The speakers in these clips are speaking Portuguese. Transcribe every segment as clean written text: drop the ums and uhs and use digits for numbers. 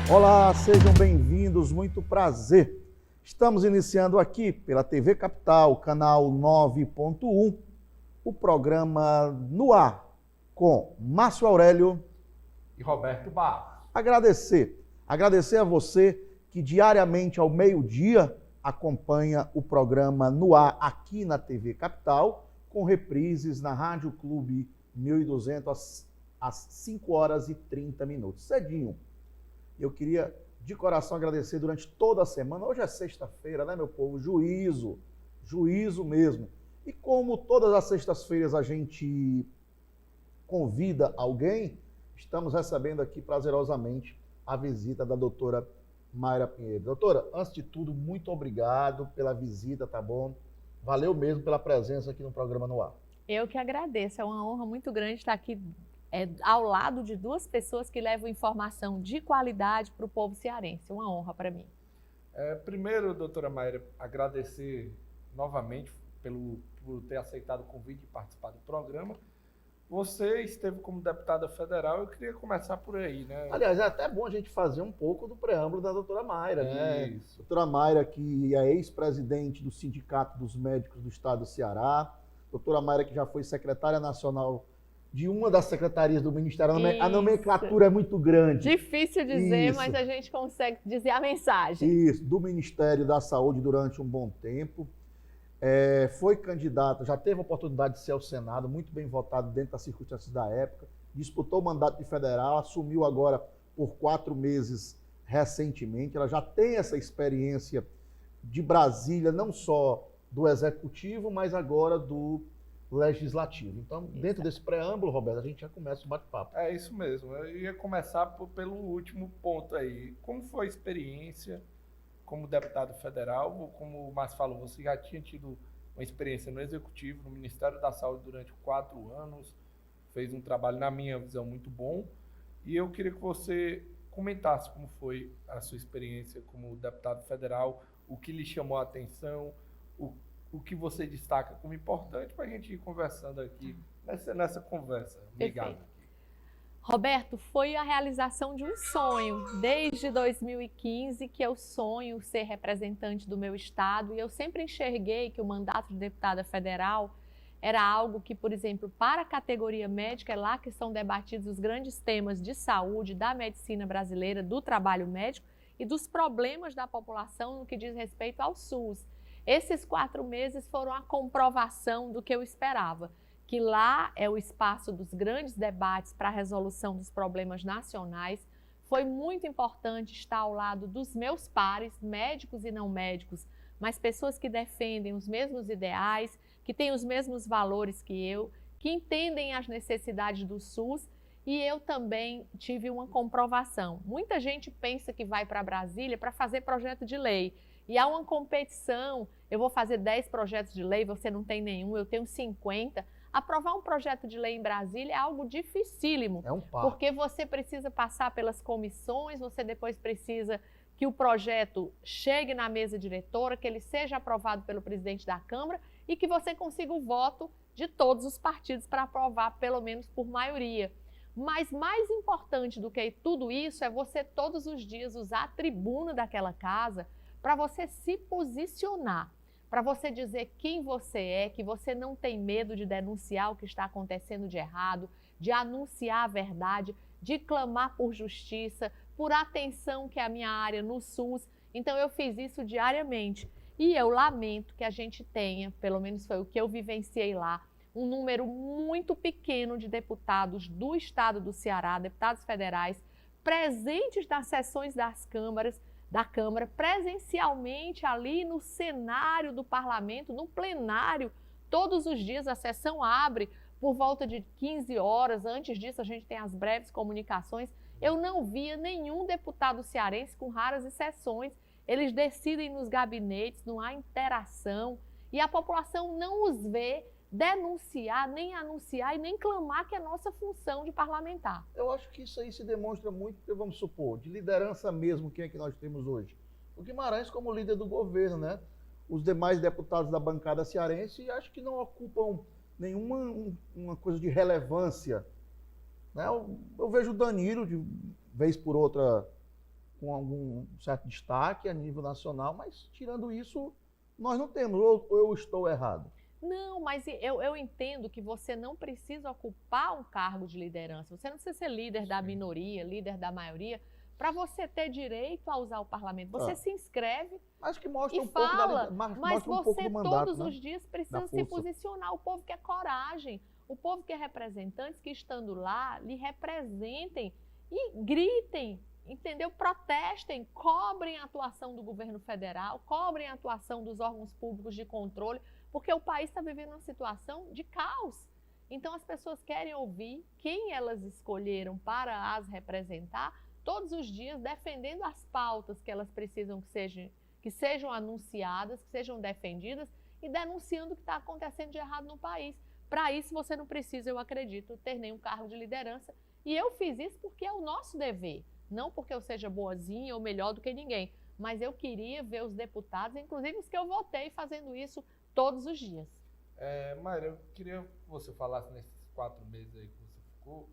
Olá, sejam bem-vindos, muito prazer. Estamos iniciando aqui pela TV Capital, canal 9.1, o programa No Ar, com Márcio Aurélio e Roberto Barros. Agradecer a você que diariamente ao meio-dia acompanha o programa No Ar aqui na TV Capital, com reprises na Rádio Clube 1200 às 5 horas e 30 minutos, cedinho. Eu queria, de coração, agradecer durante toda a semana. Hoje é sexta-feira, né, meu povo? Juízo mesmo. E como todas as sextas-feiras a gente convida alguém, estamos recebendo aqui prazerosamente a visita da doutora Mayra Pinheiro. Doutora, antes de tudo, muito obrigado pela visita, tá bom? Valeu mesmo pela presença aqui no programa No Ar. Eu que agradeço, é uma honra muito grande estar aqui ao lado de duas pessoas que levam informação de qualidade para o povo cearense. Uma honra para mim. Primeiro, doutora Mayra, agradecer novamente por ter aceitado o convite e participar do programa. Você esteve como deputada federal, eu queria começar por aí, né? Aliás, é até bom a gente fazer um pouco do preâmbulo da doutora Mayra, né? Isso. Doutora Mayra, que é ex-presidente do Sindicato dos Médicos do Estado do Ceará. Doutora Mayra, que já foi secretária nacional de uma das secretarias do Ministério. A nomenclatura é muito grande. Difícil dizer, mas a gente consegue dizer a mensagem. Isso, do Ministério da Saúde durante um bom tempo. Foi candidata, já teve a oportunidade de ser ao Senado, muito bem votado dentro das circunstâncias da época. Disputou o mandato de federal, assumiu agora por 4 meses recentemente. Ela já tem essa experiência de Brasília, não só do Executivo, mas agora do Legislativo. Então, dentro desse preâmbulo, Roberto, a gente já começa o bate-papo. É isso mesmo. Eu ia começar pelo último ponto aí. Como foi a experiência como deputado federal? Como o Márcio falou, você já tinha tido uma experiência no Executivo, no Ministério da Saúde durante 4 anos, fez um trabalho, na minha visão, muito bom. E eu queria que você comentasse como foi a sua experiência como deputado federal, o que lhe chamou a atenção, o que você destaca como importante para a gente ir conversando aqui nessa conversa. Obrigado. Roberto, foi a realização de um sonho. Desde 2015 que eu sonho ser representante do meu estado e eu sempre enxerguei que o mandato de deputada federal era algo que, por exemplo, para a categoria médica, é lá que são debatidos os grandes temas de saúde, da medicina brasileira, do trabalho médico e dos problemas da população no que diz respeito ao SUS. Esses 4 meses foram a comprovação do que eu esperava, que lá é o espaço dos grandes debates para a resolução dos problemas nacionais. Foi muito importante estar ao lado dos meus pares, médicos e não médicos, mas pessoas que defendem os mesmos ideais, que têm os mesmos valores que eu, que entendem as necessidades do SUS. E eu também tive uma comprovação. Muita gente pensa que vai para Brasília para fazer projeto de lei. E há uma competição, eu vou fazer 10 projetos de lei, você não tem nenhum, eu tenho 50. Aprovar um projeto de lei em Brasília é algo dificílimo. É um parto. Porque você precisa passar pelas comissões, você depois precisa que o projeto chegue na mesa diretora, que ele seja aprovado pelo presidente da Câmara e que você consiga o voto de todos os partidos para aprovar, pelo menos por maioria. Mas mais importante do que tudo isso é você todos os dias usar a tribuna daquela casa para você se posicionar, para você dizer quem você é, que você não tem medo de denunciar o que está acontecendo de errado, de anunciar a verdade, de clamar por justiça, por atenção, que é a minha área no SUS. Então eu fiz isso diariamente e eu lamento que a gente tenha, pelo menos foi o que eu vivenciei lá, um número muito pequeno de deputados do estado do Ceará, deputados federais, presentes nas sessões da Câmara, presencialmente ali no cenário do parlamento, no plenário. Todos os dias a sessão abre por volta de 15 horas, antes disso a gente tem as breves comunicações. Eu não via nenhum deputado cearense, com raras exceções, eles decidem nos gabinetes, não há interação e a população não os vê denunciar, nem anunciar e nem clamar, que é nossa função de parlamentar. Eu acho que isso aí se demonstra muito, vamos supor, de liderança mesmo, quem é que nós temos hoje. O Guimarães como líder do governo, né? Os demais deputados da bancada cearense acho que não ocupam nenhuma uma coisa de relevância. Né? Eu vejo o Danilo, de vez por outra, com algum certo destaque a nível nacional, mas tirando isso, nós não temos, ou eu estou errado? Não, mas eu entendo que você não precisa ocupar um cargo de liderança. Você não precisa ser líder da minoria, líder da maioria, para você ter direito a usar o parlamento. Você se inscreve Mas que mostra e um pouco fala, mas mas mostra um pouco você do mandato, todos né? os dias precisa Da se força. posicionar. O povo quer coragem. O povo quer representantes que, estando lá, lhe representem e gritem, entendeu? Protestem, cobrem a atuação do governo federal, cobrem a atuação dos órgãos públicos de controle, porque o país está vivendo uma situação de caos. Então as pessoas querem ouvir quem elas escolheram para as representar todos os dias, defendendo as pautas que elas precisam que sejam anunciadas, que sejam defendidas e denunciando o que está acontecendo de errado no país. Para isso você não precisa, eu acredito, ter nenhum cargo de liderança. E eu fiz isso porque é o nosso dever. Não porque eu seja boazinha ou melhor do que ninguém, mas eu queria ver os deputados, inclusive os que eu votei, fazendo isso todos os dias. Mayra, eu queria que você falasse nesses 4 meses aí que você ficou,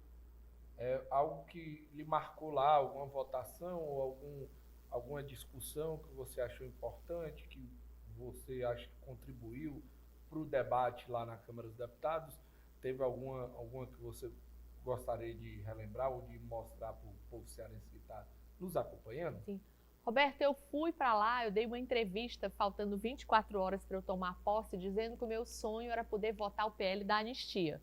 algo que lhe marcou lá, alguma votação ou alguma discussão que você achou importante, que você acha que contribuiu para o debate lá na Câmara dos Deputados? Teve alguma que você gostaria de relembrar ou de mostrar para o povo cearense que está nos acompanhando? Sim. Roberto, eu fui para lá, eu dei uma entrevista faltando 24 horas para eu tomar posse, dizendo que o meu sonho era poder votar o PL da anistia,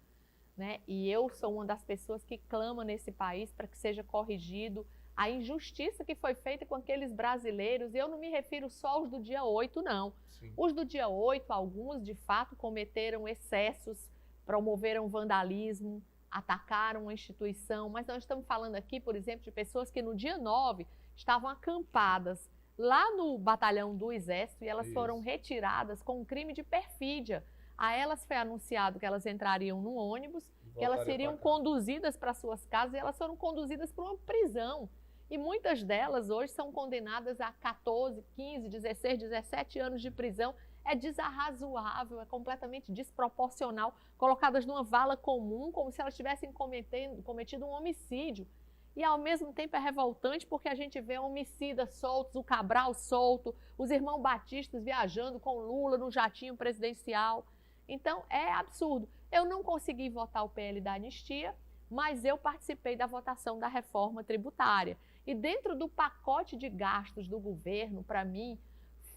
né? E eu sou uma das pessoas que clama nesse país para que seja corrigido a injustiça que foi feita com aqueles brasileiros, e eu não me refiro só aos do dia 8, não. Sim. Os do dia 8, alguns de fato cometeram excessos, promoveram vandalismo, atacaram a instituição, mas nós estamos falando aqui, por exemplo, de pessoas que no dia 9 estavam acampadas lá no batalhão do Exército e elas foram retiradas com um crime de perfídia. A elas foi anunciado que elas entrariam no ônibus, que elas seriam conduzidas para suas casas e elas foram conduzidas para uma prisão. E muitas delas hoje são condenadas a 14, 15, 16, 17 anos de prisão. É desarrazoável, é completamente desproporcional, colocadas numa vala comum, como se elas tivessem cometido um homicídio. E ao mesmo tempo é revoltante porque a gente vê homicidas soltos, o Cabral solto, os irmãos batistas viajando com Lula no jatinho presidencial. Então é absurdo. Eu não consegui votar o PL da anistia, mas eu participei da votação da reforma tributária. E dentro do pacote de gastos do governo, para mim,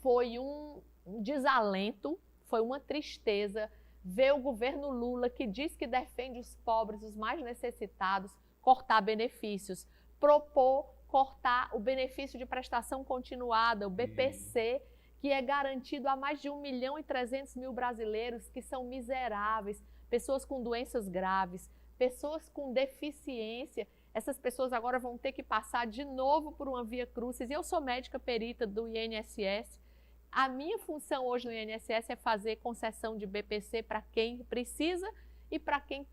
foi um desalento, foi uma tristeza ver o governo Lula, que diz que defende os pobres, os mais necessitados, cortar benefícios, propor cortar o benefício de prestação continuada, o BPC, que é garantido a mais de 1.300.000 brasileiros que são miseráveis, pessoas com doenças graves, pessoas com deficiência. Essas pessoas agora vão ter que passar de novo por uma via crucis. Eu sou médica perita do INSS. A minha função hoje no INSS é fazer concessão de BPC para quem precisa e para quem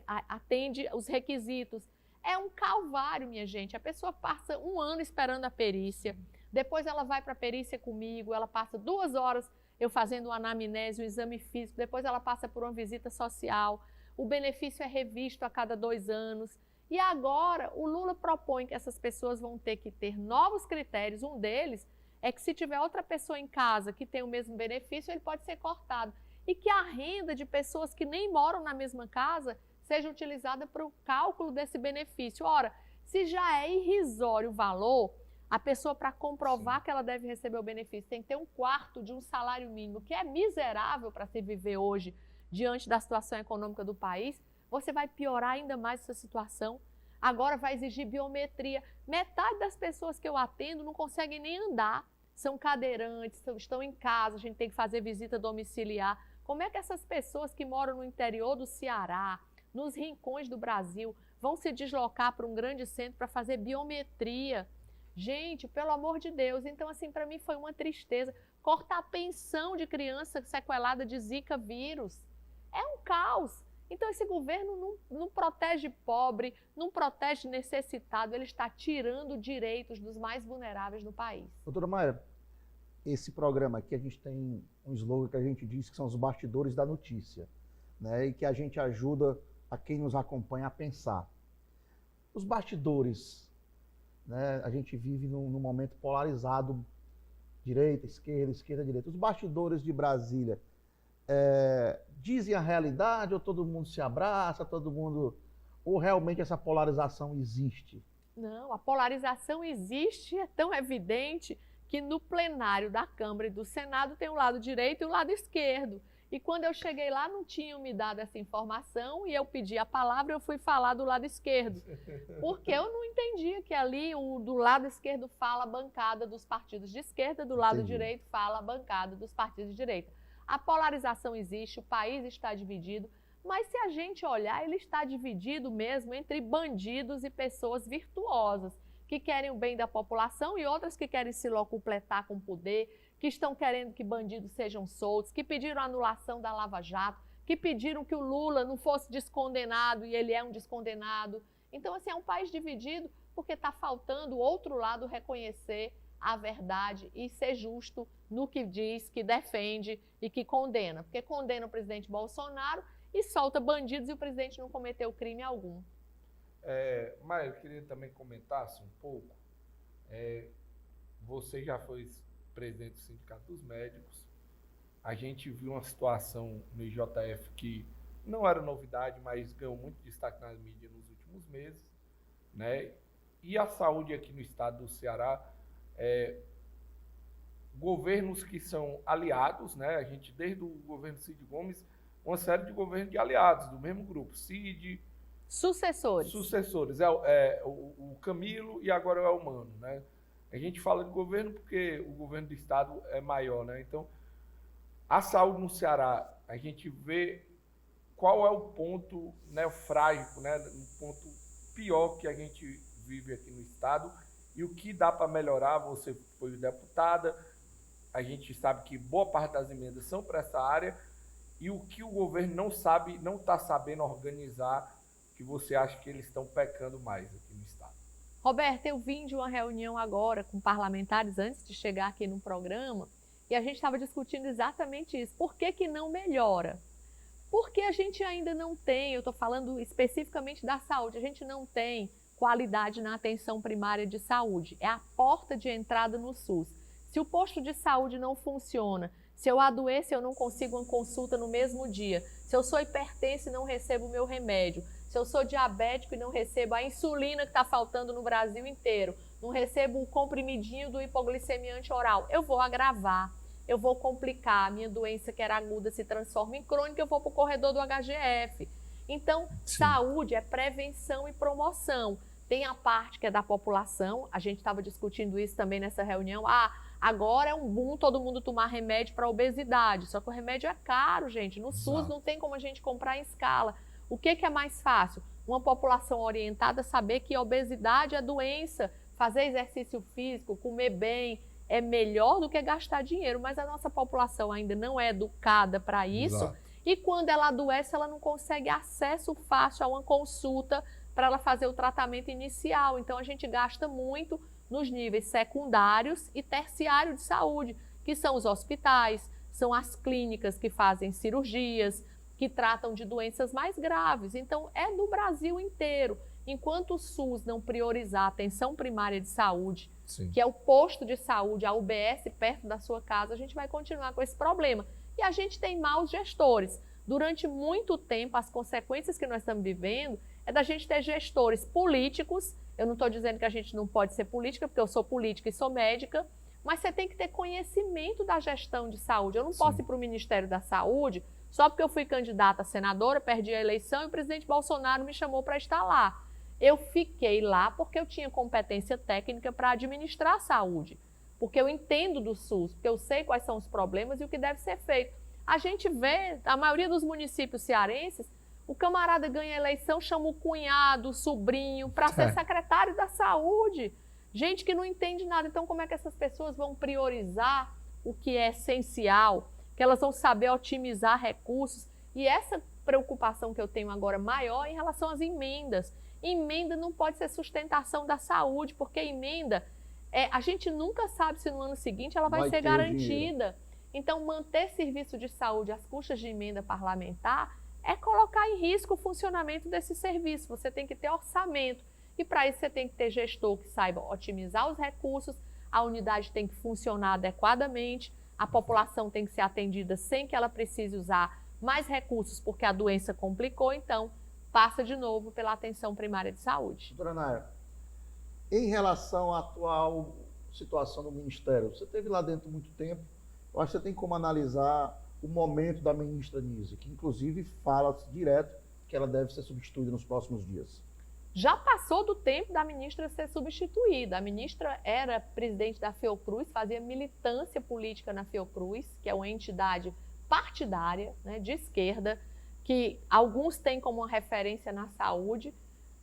atende os requisitos. É um calvário, minha gente. A pessoa passa 1 ano esperando a perícia, depois ela vai para a perícia comigo, ela passa 2 horas eu fazendo uma anamnese, um exame físico, depois ela passa por uma visita social, o benefício é revisto a cada 2 anos. E agora o Lula propõe que essas pessoas vão ter que ter novos critérios. Um deles é que se tiver outra pessoa em casa que tem o mesmo benefício, ele pode ser cortado. E que a renda de pessoas que nem moram na mesma casa seja utilizada para o cálculo desse benefício. Ora, se já é irrisório o valor, a pessoa, para comprovar que ela deve receber o benefício, tem que ter 1/4 de um salário mínimo, que é miserável para se viver hoje, diante da situação econômica do país. Você vai piorar ainda mais essa situação. Agora vai exigir biometria. Metade das pessoas que eu atendo não conseguem nem andar, são cadeirantes, estão em casa, a gente tem que fazer visita domiciliar. Como é que essas pessoas que moram no interior do Ceará, nos rincões do Brasil, vão se deslocar para um grande centro para fazer biometria? Gente, pelo amor de Deus. Então, assim, para mim foi uma tristeza. Cortar a pensão de criança sequelada de Zika vírus. É um caos. Então, esse governo não protege pobre, não protege necessitado, ele está tirando direitos dos mais vulneráveis no país. Doutora Mayra, esse programa aqui, a gente tem um slogan que a gente diz que são os bastidores da notícia, né? E que a gente ajuda a quem nos acompanha a pensar. Os bastidores, né? A gente vive num momento polarizado, direita, esquerda, direita. Os bastidores de Brasília dizem a realidade ou todo mundo se abraça, ou realmente essa polarização existe? Não, a polarização existe, é tão evidente que no plenário da Câmara e do Senado tem o lado direito e o lado esquerdo. E quando eu cheguei lá, não tinham me dado essa informação e eu pedi a palavra, eu fui falar do lado esquerdo. Porque eu não entendia que ali do lado esquerdo fala a bancada dos partidos de esquerda, do lado direito fala a bancada dos partidos de direita. A polarização existe, o país está dividido, mas se a gente olhar, ele está dividido mesmo entre bandidos e pessoas virtuosas, que querem o bem da população e outras que querem se locupletar com poder, que estão querendo que bandidos sejam soltos, que pediram a anulação da Lava Jato, que pediram que o Lula não fosse descondenado e ele é um descondenado. Então, assim, é um país dividido porque está faltando o outro lado reconhecer a verdade e ser justo no que diz, que defende e que condena. Porque condena o presidente Bolsonaro e solta bandidos e o presidente não cometeu crime algum. Mas eu queria também comentasse um pouco. Você já foi presidente do Sindicato dos Médicos. A gente viu uma situação no IJF que não era novidade, mas ganhou muito destaque nas mídias nos últimos meses, né? E a saúde aqui no estado do Ceará, governos que são aliados, né? A gente, desde o governo Cid Gomes, uma série de governos de aliados do mesmo grupo, Cid... Sucessores, o Camilo e agora é o Mano, né? A gente fala de governo porque o governo do estado é maior, né? Então, a saúde no Ceará, a gente vê qual é o ponto nevrálgico, né? Um ponto pior que a gente vive aqui no estado e o que dá para melhorar. Você foi deputada, a gente sabe que boa parte das emendas são para essa área e o que o governo não sabe, não está sabendo organizar, que você acha que eles estão pecando mais aqui no estado? Roberto, eu vim de uma reunião agora com parlamentares antes de chegar aqui no programa e a gente estava discutindo exatamente isso. Por que não melhora? Porque a gente ainda não tem, eu estou falando especificamente da saúde, a gente não tem qualidade na atenção primária de saúde. É a porta de entrada no SUS. Se o posto de saúde não funciona, se eu adoeço, eu não consigo uma consulta no mesmo dia, se eu sou hipertenso e não recebo o meu remédio, se eu sou diabético e não recebo a insulina que está faltando no Brasil inteiro, não recebo o comprimidinho do hipoglicemia anti-oral, eu vou agravar, eu vou complicar, a minha doença que era aguda se transforma em crônica, eu vou para o corredor do HGF. Então, saúde é prevenção e promoção. Tem a parte que é da população, a gente estava discutindo isso também nessa reunião, agora é um boom todo mundo tomar remédio para obesidade, só que o remédio é caro, gente, no SUS não tem como a gente comprar em escala. O que é mais fácil? Uma população orientada saber que a obesidade é doença, fazer exercício físico, comer bem, é melhor do que gastar dinheiro, mas a nossa população ainda não é educada para isso. E quando ela adoece, ela não consegue acesso fácil a uma consulta para ela fazer o tratamento inicial. Então a gente gasta muito nos níveis secundários e terciários de saúde, que são os hospitais, são as clínicas que fazem cirurgias, que tratam de doenças mais graves. Então, é no Brasil inteiro. Enquanto o SUS não priorizar a atenção primária de saúde, que é o posto de saúde, a UBS perto da sua casa, a gente vai continuar com esse problema. E a gente tem maus gestores. Durante muito tempo, as consequências que nós estamos vivendo é da gente ter gestores políticos. Eu não estou dizendo que a gente não pode ser política, porque eu sou política e sou médica, mas você tem que ter conhecimento da gestão de saúde. Eu não posso ir para o Ministério da Saúde só porque eu fui candidata a senadora, perdi a eleição e o presidente Bolsonaro me chamou para estar lá. Eu fiquei lá porque eu tinha competência técnica para administrar a saúde, porque eu entendo do SUS, porque eu sei quais são os problemas e o que deve ser feito. A gente vê, a maioria dos municípios cearenses, o camarada ganha a eleição, chama o cunhado, o sobrinho, para ser secretário da saúde. Gente que não entende nada. Então, como é que essas pessoas vão priorizar o que é essencial? Que elas vão saber otimizar recursos? E essa preocupação que eu tenho agora maior em relação às emendas. Emenda não pode ser sustentação da saúde, porque emenda, a gente nunca sabe se no ano seguinte ela vai ser garantida. Então, manter serviço de saúde às custas de emenda parlamentar é colocar em risco o funcionamento desse serviço. Você tem que ter orçamento. E para isso você tem que ter gestor que saiba otimizar os recursos, a unidade tem que funcionar adequadamente, a população tem que ser atendida sem que ela precise usar mais recursos porque a doença complicou, então passa de novo pela atenção primária de saúde. Doutora Nayara, em relação à atual situação do Ministério, você esteve lá dentro muito tempo, eu acho que você tem como analisar o momento da ministra Nízia, que inclusive fala direto que ela deve ser substituída nos próximos dias. Já passou do tempo da ministra ser substituída. A ministra era presidente da Fiocruz, fazia militância política na Fiocruz, que é uma entidade partidária, né, de esquerda, que alguns têm como uma referência na saúde,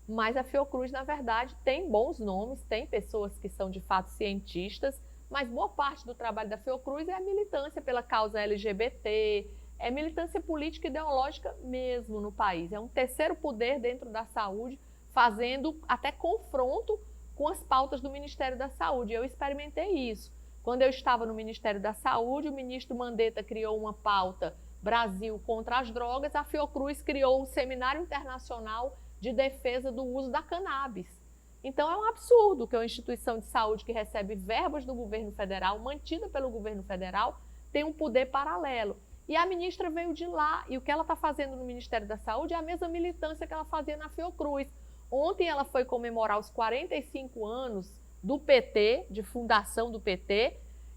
mas a Fiocruz, na verdade, tem bons nomes, tem pessoas que são de fato cientistas, mas boa parte do trabalho da Fiocruz é a militância pela causa LGBT, é militância política e ideológica mesmo no país. É um terceiro poder dentro da saúde, fazendo até confronto com as pautas do Ministério da Saúde. Eu experimentei isso. Quando eu estava no Ministério da Saúde, o ministro Mandetta criou uma pauta Brasil contra as drogas, a Fiocruz criou um seminário internacional de defesa do uso da cannabis. Então é um absurdo que uma instituição de saúde que recebe verbas do governo federal, mantida pelo governo federal, tem um poder paralelo. E a ministra veio de lá, e o que ela está fazendo no Ministério da Saúde é a mesma militância que ela fazia na Fiocruz. Ontem ela foi comemorar os 45 anos do PT, de fundação do PT,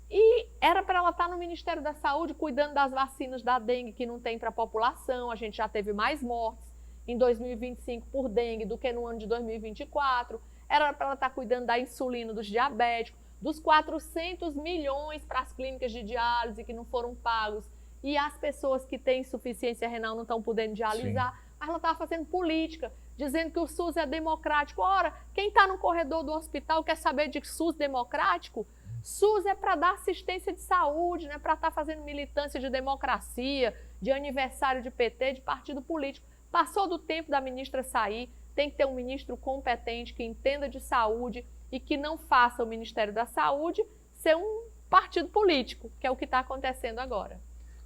e era para ela estar no Ministério da Saúde cuidando das vacinas da dengue que não tem para a população. A gente já teve mais mortes em 2025 por dengue do que no ano de 2024. Era para ela estar cuidando da insulina dos diabéticos, dos 400 milhões para as clínicas de diálise que não foram pagos, e as pessoas que têm insuficiência renal não estão podendo dialisar. Sim. Mas ela estava fazendo política, dizendo que o SUS é democrático. Ora, quem está no corredor do hospital quer saber de SUS democrático? SUS é para dar assistência de saúde, não é para estar fazendo militância de democracia, de aniversário de PT, de partido político. Passou do tempo da ministra sair, tem que ter um ministro competente que entenda de saúde e que não faça o Ministério da Saúde ser um partido político, que é o que está acontecendo agora.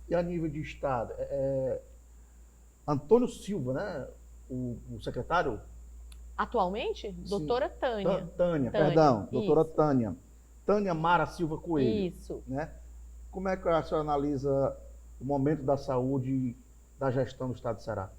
E a nível de Estado, Antônio Silva, né? O secretário? Atualmente? Sim. Doutora Tânia. Tânia, perdão. Doutora Tânia. Tânia Mara Silva Coelho. Isso. Né? Como é que a senhora analisa o momento da saúde da gestão do Estado do Ceará?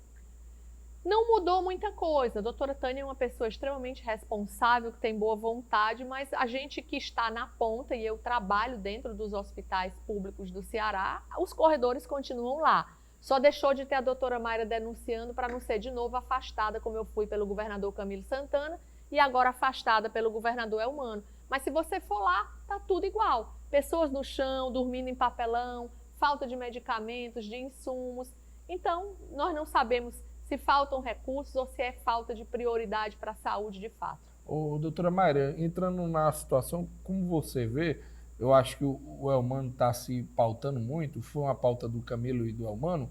Não mudou muita coisa. A doutora Tânia é uma pessoa extremamente responsável, que tem boa vontade, mas a gente que está na ponta, e eu trabalho dentro dos hospitais públicos do Ceará, os corredores continuam lá. Só deixou de ter a doutora Mayra denunciando para não ser de novo afastada, como eu fui pelo governador Camilo Santana, e agora afastada pelo governador Elmano. Mas se você for lá, tá tudo igual. Pessoas no chão, dormindo em papelão, falta de medicamentos, de insumos. Então, nós não sabemos se faltam recursos ou se é falta de prioridade para a saúde de fato. Doutora Mayra, entrando na situação, como você vê, eu acho que o Elmano está se pautando muito, foi uma pauta do Camilo e do Elmano,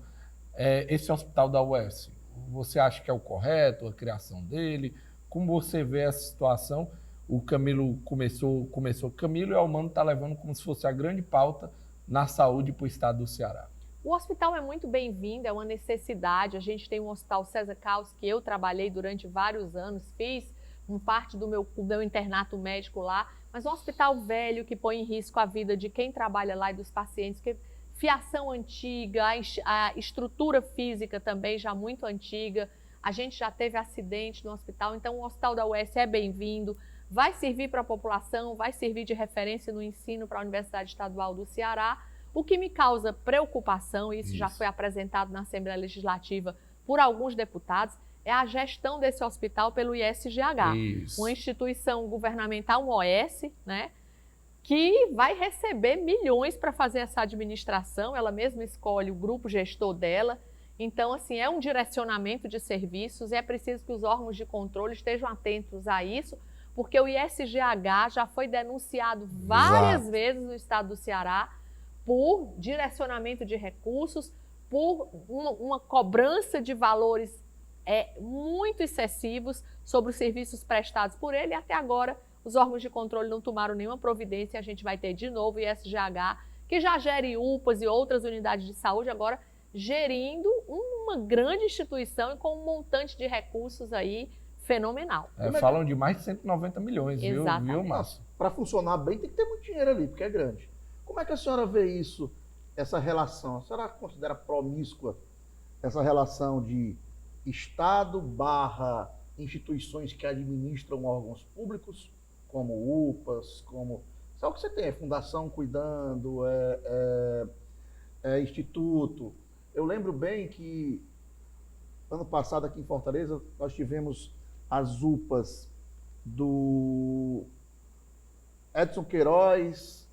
esse hospital da UES. Você acha que é o correto, a criação dele? Como você vê essa situação? O Camilo começou Camilo e o Elmano está levando como se fosse a grande pauta na saúde para o estado do Ceará. O hospital é muito bem-vindo, é uma necessidade. A gente tem um hospital César Caos, que eu trabalhei durante vários anos, fiz parte do meu internato médico lá, mas um hospital velho que põe em risco a vida de quem trabalha lá e dos pacientes, que fiação antiga, a estrutura física também já muito antiga, a gente já teve acidente no hospital, então o hospital da UES é bem-vindo, vai servir para a população, vai servir de referência no ensino para a Universidade Estadual do Ceará. O que me causa preocupação, e isso já foi apresentado na Assembleia Legislativa por alguns deputados, é a gestão desse hospital pelo ISGH, uma instituição governamental, um OS, né, que vai receber milhões para fazer essa administração, ela mesma escolhe o grupo gestor dela. Então, assim, é um direcionamento de serviços, é preciso que os órgãos de controle estejam atentos a isso, porque o ISGH já foi denunciado várias vezes no estado do Ceará por direcionamento de recursos, por uma cobrança de valores muito excessivos sobre os serviços prestados por ele, e até agora os órgãos de controle não tomaram nenhuma providência. A gente vai ter de novo o ISGH, que já gere UPAs e outras unidades de saúde, agora gerindo uma grande instituição e com um montante de recursos aí fenomenal. Falam de mais de 190 milhões, viu, Márcio? Para funcionar bem tem que ter muito dinheiro ali, porque é grande. Como é que a senhora vê isso, essa relação? A senhora considera promíscua essa relação de Estado barra instituições que administram órgãos públicos, como UPAs, como... Sabe o que você tem? É fundação cuidando, instituto. Eu lembro bem que ano passado aqui em Fortaleza nós tivemos as UPAs do Edson Queiroz.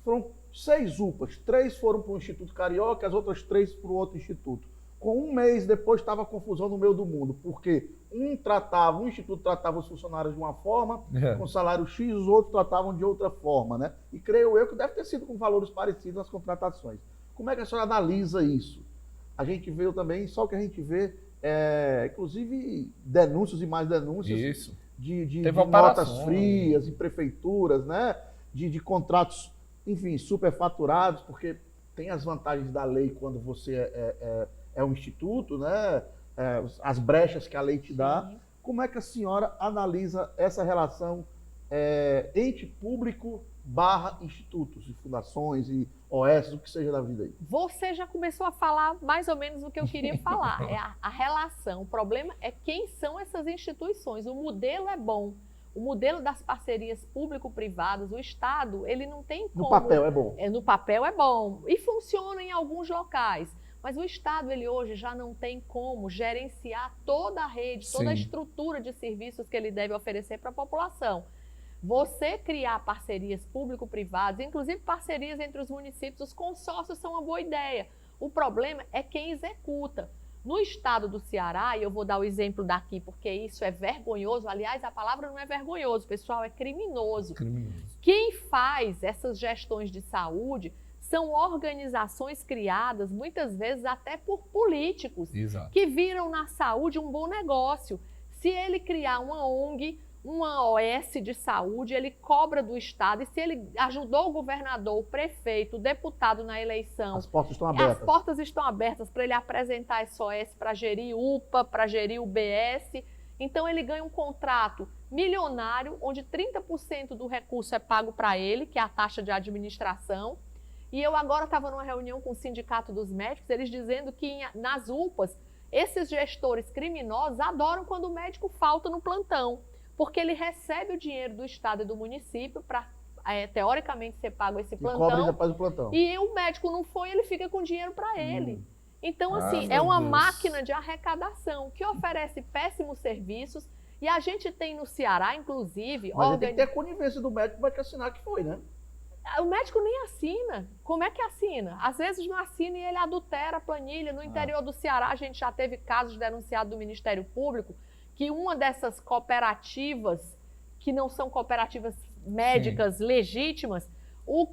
Foram 6 UPAs, 3 foram para o Instituto Carioca, as outras 3 para o outro instituto. Com um mês depois estava confusão no meio do mundo, porque um instituto tratava os funcionários de uma forma, com salário X, os outros tratavam de outra forma, né? E creio eu que deve ter sido com valores parecidos nas contratações. Como é que a senhora analisa isso? A gente vê também, só o que a gente vê, inclusive denúncias e mais denúncias de notas frias em prefeituras, né? De contratos, enfim, superfaturados, porque tem as vantagens da lei quando você é um instituto, né? As brechas que a lei te dá. Sim. Como é que a senhora analisa essa relação ente público barra institutos e fundações e OS, o que seja da vida aí? Você já começou a falar mais ou menos o que eu queria falar. É a relação. O problema é quem são essas instituições. O modelo é bom. O modelo das parcerias público-privadas, o Estado, ele não tem como... No papel é bom. No papel é bom. E funciona em alguns locais. Mas o Estado, ele hoje já não tem como gerenciar toda a rede, toda a estrutura de serviços que ele deve oferecer para a população. Você criar parcerias público-privadas, inclusive parcerias entre os municípios, os consórcios são uma boa ideia. O problema é quem executa. No estado do Ceará, e eu vou dar o exemplo daqui, porque isso é vergonhoso, aliás, a palavra não é vergonhoso, pessoal, é criminoso. Quem faz essas gestões de saúde são organizações criadas, muitas vezes até por políticos, que viram na saúde um bom negócio. Se ele criar uma ONG, uma OS de saúde, ele cobra do Estado, e se ele ajudou o governador, o prefeito, o deputado na eleição... As portas estão abertas. As portas estão abertas para ele apresentar essa OS, para gerir UPA, para gerir UBS. Então ele ganha um contrato milionário, onde 30% do recurso é pago para ele, que é a taxa de administração. E eu agora estava numa reunião com o Sindicato dos Médicos, eles dizendo que nas UPAs, esses gestores criminosos adoram quando o médico falta no plantão, porque ele recebe o dinheiro do Estado e do município para, teoricamente, ser pago esse plantão. E cobra e já faz o plantão. E o médico não foi, ele fica com dinheiro para ele. Então, assim, é uma máquina de arrecadação que oferece péssimos serviços. E a gente tem no Ceará, inclusive... Mas tem que ter a conivência do médico para que assinar que foi, né? O médico nem assina. Como é que assina? Às vezes não assina e ele adultera a planilha. No interior do Ceará, a gente já teve casos denunciados do Ministério Público que uma dessas cooperativas, que não são cooperativas médicas legítimas, o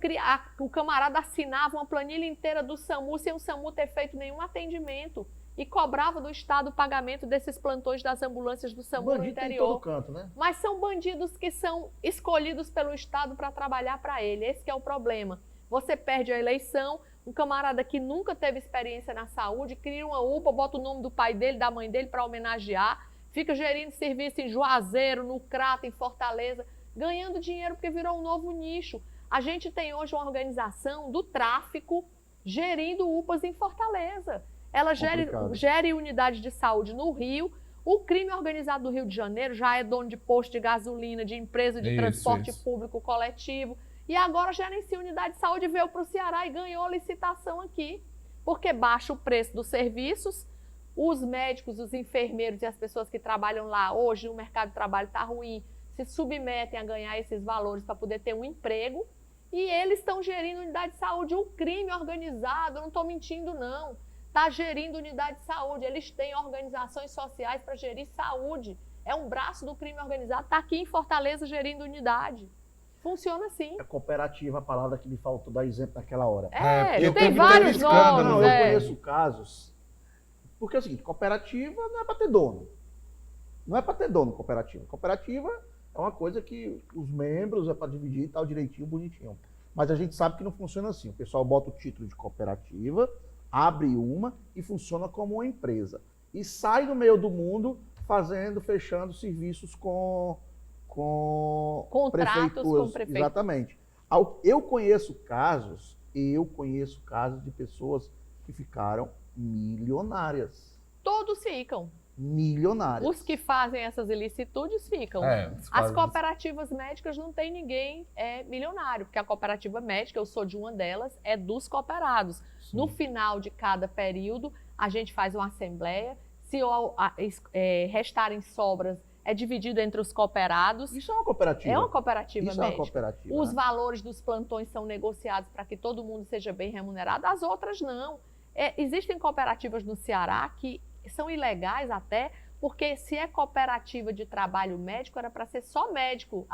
camarada assinava uma planilha inteira do SAMU sem o SAMU ter feito nenhum atendimento e cobrava do Estado o pagamento desses plantões das ambulâncias do SAMU no interior. Em todo canto, né? Mas são bandidos que são escolhidos pelo Estado para trabalhar para ele. Esse que é o problema. Você perde a eleição, um camarada que nunca teve experiência na saúde, cria uma UPA, bota o nome do pai dele, da mãe dele para homenagear, fica gerindo serviço em Juazeiro, no Crato, em Fortaleza, ganhando dinheiro porque virou um novo nicho. A gente tem hoje uma organização do tráfico gerindo UPAs em Fortaleza. Ela gere unidade de saúde no Rio. O crime organizado do Rio de Janeiro já é dono de posto de gasolina, de empresa de transporte público coletivo. E agora gerencia unidade de saúde, veio para o Ceará e ganhou a licitação aqui. Porque baixa o preço dos serviços. Os médicos, os enfermeiros e as pessoas que trabalham lá, hoje o mercado de trabalho está ruim, se submetem a ganhar esses valores para poder ter um emprego. E eles estão gerindo unidade de saúde. O crime organizado, eu não estou mentindo não, está gerindo unidade de saúde. Eles têm organizações sociais para gerir saúde. É um braço do crime organizado, está aqui em Fortaleza gerindo unidade. Funciona assim. É cooperativa, a palavra que me faltou dar exemplo naquela hora. Tem vários nomes. Não, eu conheço casos. Porque é o seguinte, cooperativa não é para ter dono. Não é para ter dono cooperativa. Cooperativa é uma coisa que os membros é para dividir e tal, direitinho, bonitinho. Mas a gente sabe que não funciona assim. O pessoal bota o título de cooperativa, abre uma e funciona como uma empresa. E sai no meio do mundo fechando serviços com Contratos com prefeitos. Exatamente. Eu conheço casos de pessoas que ficaram milionárias. Todos ficam. Milionárias. Os que fazem essas ilicitudes ficam. As cooperativas médicas não tem ninguém milionário, porque a cooperativa médica, eu sou de uma delas, é dos cooperados. Sim. No final de cada período, a gente faz uma assembleia. Se restarem sobras, é dividido entre os cooperados. Isso é uma cooperativa? É uma cooperativa médica. É uma cooperativa, os valores dos plantões são negociados para que todo mundo seja bem remunerado, as outras não. Existem cooperativas no Ceará que são ilegais até, porque se é cooperativa de trabalho médico, era para ser só médico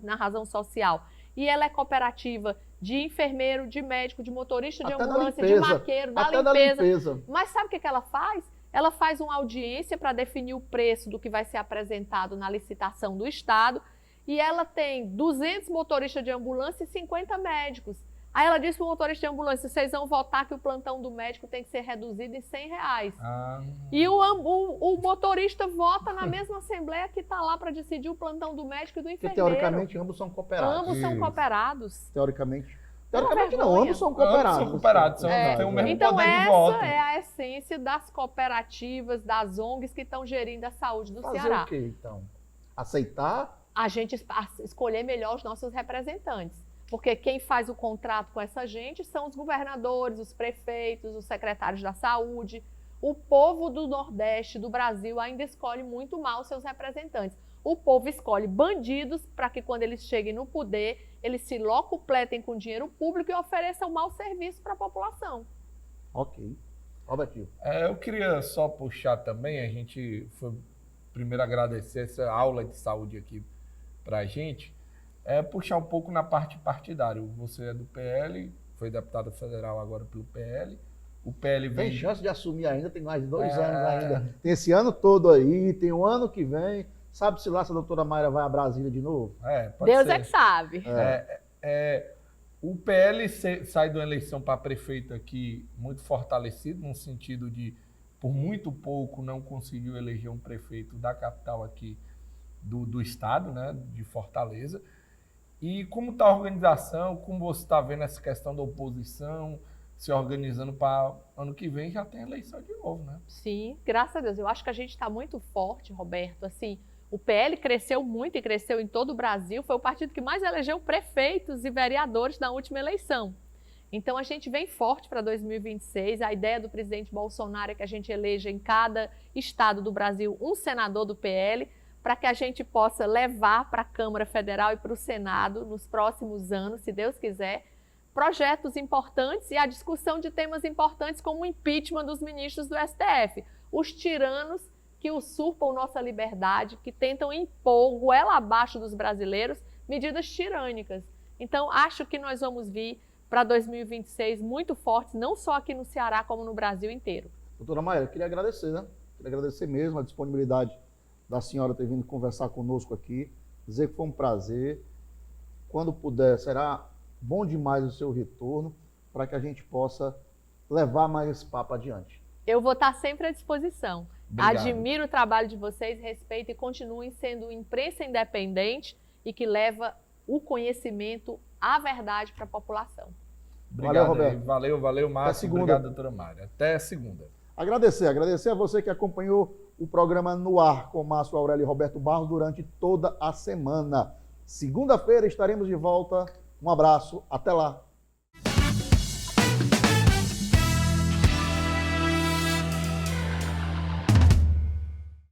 na razão social. E ela é cooperativa de enfermeiro, de médico, de motorista de ambulância, de maqueiro, da limpeza. Mas sabe o que ela faz? Ela faz uma audiência para definir o preço do que vai ser apresentado na licitação do Estado e ela tem 200 motoristas de ambulância e 50 médicos. Aí ela disse para o motorista de ambulância, vocês vão votar que o plantão do médico tem que ser reduzido em R$100. E o motorista vota na mesma assembleia que está lá para decidir o plantão do médico e do enfermeiro. Porque, teoricamente, ambos são cooperados. Ambos são cooperados. Teoricamente não, ambos são cooperados. Ambos são cooperados, tem o mesmo então, poder de voto. Essa é a essência das cooperativas, das ONGs que estão gerindo a saúde do Ceará. Fazer o quê, então? Aceitar? A gente escolher melhor os nossos representantes. Porque quem faz o contrato com essa gente são os governadores, os prefeitos, os secretários da saúde. O povo do Nordeste do Brasil ainda escolhe muito mal os seus representantes. O povo escolhe bandidos para que quando eles cheguem no poder, eles se locupletem com dinheiro público e ofereçam mau serviço para a população. Ok. Robertinho. Eu queria só puxar também, a gente foi primeiro agradecer essa aula de saúde aqui para a gente, puxar um pouco na parte partidária. Você é do PL, foi deputado federal agora pelo PL. O PL vem... Tem chance de assumir ainda, tem mais de 2 anos ainda. Tem esse ano todo aí, tem o ano que vem. Sabe-se lá se a doutora Mayra vai a Brasília de novo? Pode Deus ser. é que sabe. O PL sai de uma eleição para prefeito aqui muito fortalecido, no sentido de, por muito pouco, não conseguiu eleger um prefeito da capital aqui do estado, né, de Fortaleza. E como está a organização, como você está vendo essa questão da oposição se organizando para ano que vem, já tem eleição de novo, né? Sim, graças a Deus. Eu acho que a gente está muito forte, Roberto. Assim, o PL cresceu muito e cresceu em todo o Brasil. Foi o partido que mais elegeu prefeitos e vereadores na última eleição. Então, a gente vem forte para 2026. A ideia do presidente Bolsonaro é que a gente eleja em cada estado do Brasil um senador do PL, para que a gente possa levar para a Câmara Federal e para o Senado nos próximos anos, se Deus quiser, projetos importantes e a discussão de temas importantes como o impeachment dos ministros do STF, os tiranos que usurpam nossa liberdade, que tentam impor goela abaixo dos brasileiros medidas tirânicas. Então, acho que nós vamos vir para 2026 muito fortes, não só aqui no Ceará, como no Brasil inteiro. Doutora Mayra, eu queria agradecer, né? Queria agradecer mesmo a disponibilidade da senhora ter vindo conversar conosco aqui, dizer que foi um prazer. Quando puder, será bom demais o seu retorno para que a gente possa levar mais esse papo adiante. Eu vou estar sempre à disposição. Obrigado. Admiro o trabalho de vocês, respeito e continuem sendo imprensa independente e que leva o conhecimento, a verdade para a população. Obrigado, valeu, Roberto. Valeu, Márcio. Obrigado, doutora Mayra. Até segunda. Agradecer a você que acompanhou o programa No Ar com Márcio Aurélio e Roberto Barros durante toda a semana. Segunda-feira estaremos de volta. Um abraço, até lá.